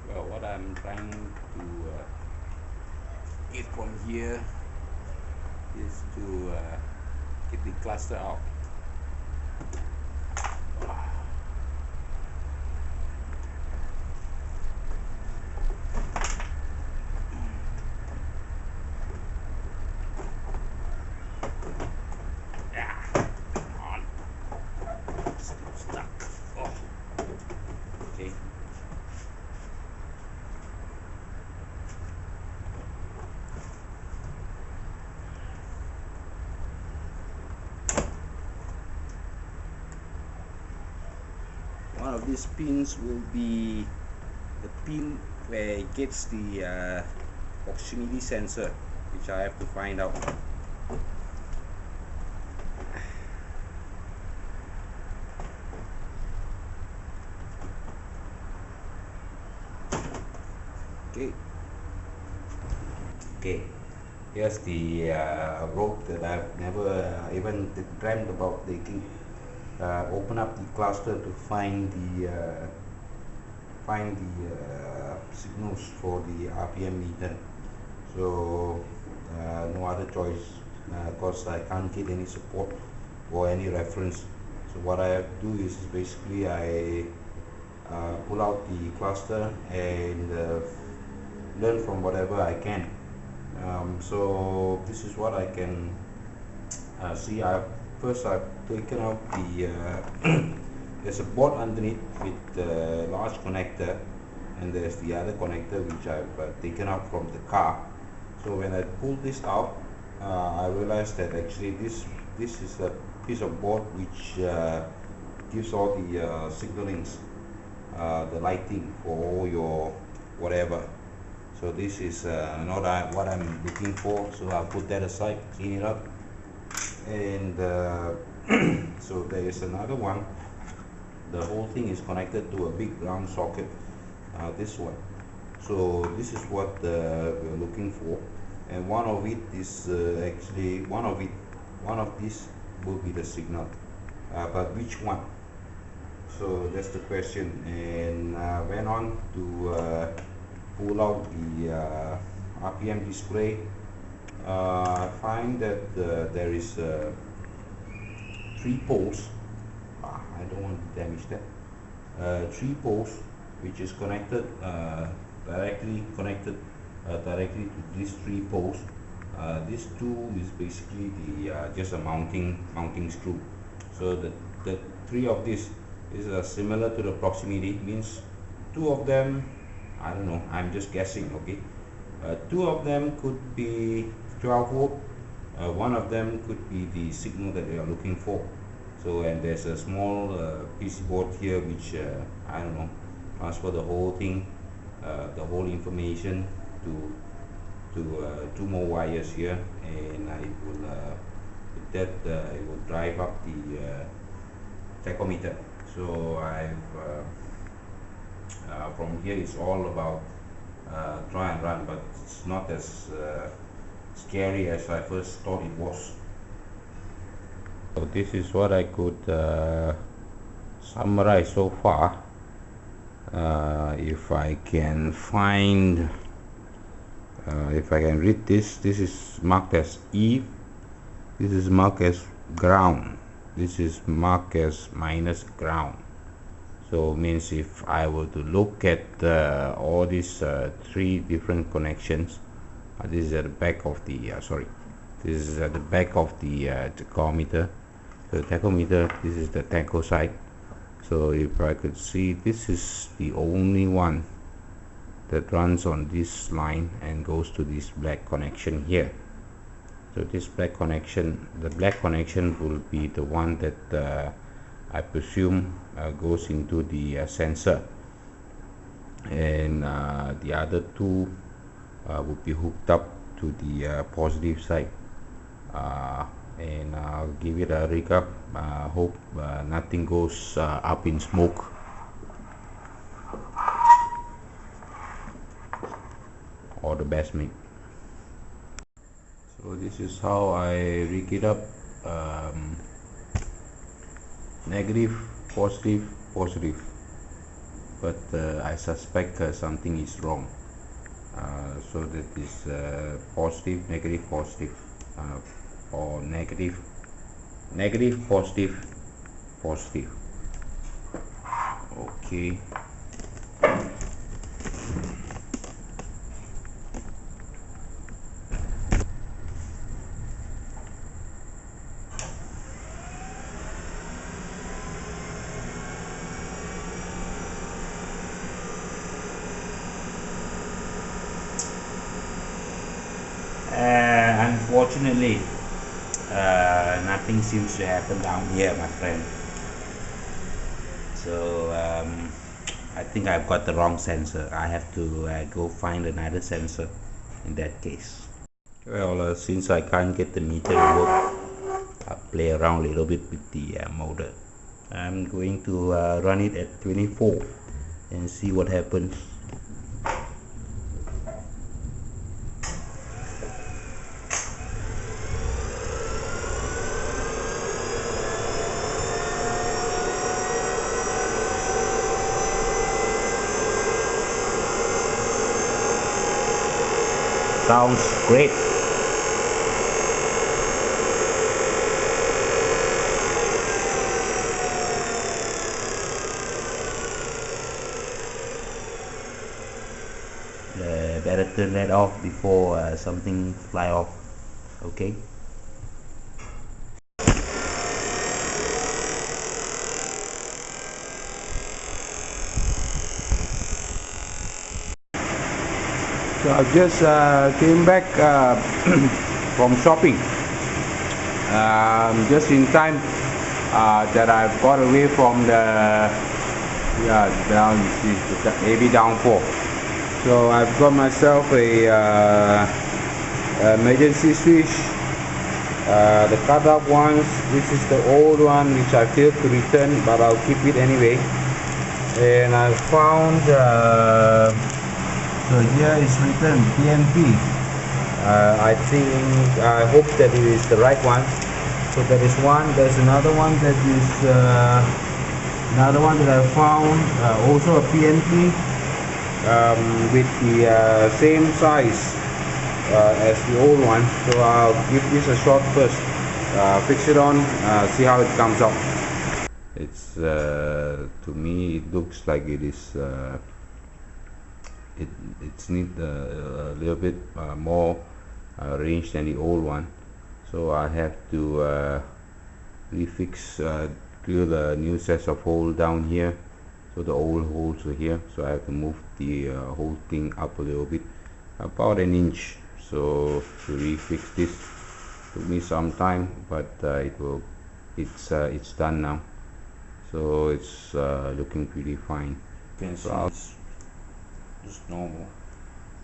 Well, what I'm trying to get from here is to get the cluster out. Yeah, come on. Still stuck. Oh, okay. One of these pins will be the pin where it gets the proximity sensor, which I have to find out. Okay. Okay. Here's the rope that I've never even dreamt about taking. Open up the cluster to find the signals for the RPM meter. So no other choice, because I can't get any support or any reference. So what I have to do is basically I pull out the cluster and learn from whatever I can. So this is what I can see. I've taken out the there's a board underneath with the large connector, and there's the other connector which I've taken out from the car. So when I pull this out, I realized that actually this is a piece of board which gives all the signalings, the lighting for all your whatever. So this is not what I'm looking for, so I'll put that aside, clean it up. And so there is another one. The whole thing is connected to a big round socket, this one. So this is what we're looking for, and one of it is actually one of these will be the signal, but which one? So that's the question. And went on to pull out the RPM display. I find that there is 3 poles. I don't want to damage that. 3 poles which is connected directly to these 3 poles. This 2 is basically the just a mounting screw. So the 3 of these is similar to the proximity, means 2 of them, I don't know, I'm just guessing, okay. 2 of them could be 12 volt, 1 of them could be the signal that we are looking for. So, and there's a small PC board here which I don't know, transfer the whole thing, the whole information to 2 more wires here, and it will with that it will drive up the tachometer. So from here it's all about try and run, but it's not as scary as I first thought it was. So this is what I could summarize so far. If I can find, if I can read this is marked as E, this is marked as ground, this is marked as minus ground. So means if I were to look at all these 3 different connections, this is at the back of the this is at the back of the tachometer. So tachometer, this is the tacho side. So if I could see, this is the only one that runs on this line and goes to this black connection here. So this black connection, the black connection will be the one that I presume goes into the sensor, and the other 2 will be hooked up to the positive side. And I'll give it a recap. Hope nothing goes up in smoke. All the best, mate. So this is how I rig it up. Negative, positive, positive. but I suspect something is wrong. So that is positive, negative, positive, or negative, negative, positive, positive. Okay. Unfortunately, nothing seems to happen down here, my friend. So I think I've got the wrong sensor. I have to go find another sensor in that case. Well, since I can't get the meter to work, I'll play around a little bit with the motor. I'm going to run it at 24 and see what happens. Sounds great. Better turn that off before something fly off. Okay. So I just came back from shopping. Just in time that I've got away from the down, you see the heavy downpour. So I've got myself a emergency switch. The cut up ones. This is the old one which I failed to return, but I'll keep it anyway. And I found so here is written PNP. I hope that it is the right one. So there is one. There's another one that is another one that I found, also a PNP, with the same size as the old one. So I'll give this a shot first. Fix it on. See how it comes out. It's to me it looks like it is. It's need a little bit more range than the old one, so I have to refix, drill a new set of holes down here. So the old holes are here, so I have to move the whole thing up a little bit, about an inch. So to refix this took me some time, but it's done now. So it's looking pretty fine. So just normal,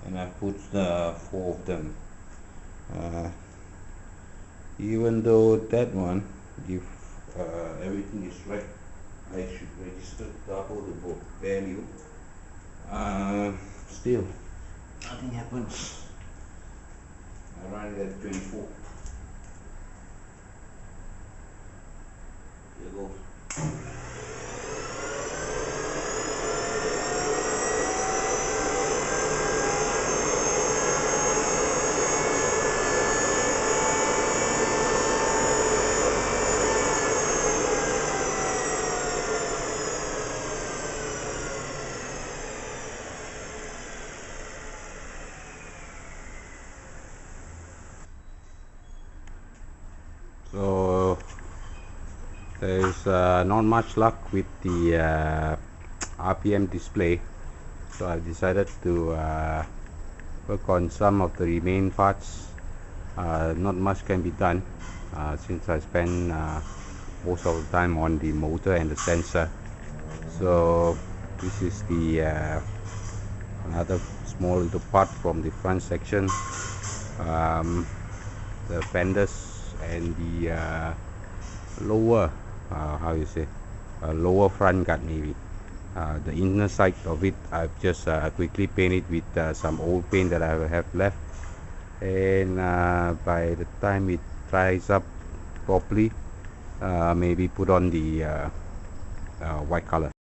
and I put the 4 of them. Even though that one, if everything is right, I should register double the book value. Still, nothing happens. I run it at 24. Here goes. So there is not much luck with the RPM display, so I've decided to work on some of the remaining parts. Not much can be done since I spend most of the time on the motor and the sensor. So this is the another small little part from the front section, the fenders and the lower how you say lower front guard maybe. The inner side of it I've just quickly painted with some old paint that I have left, and by the time it dries up properly, maybe put on the white color.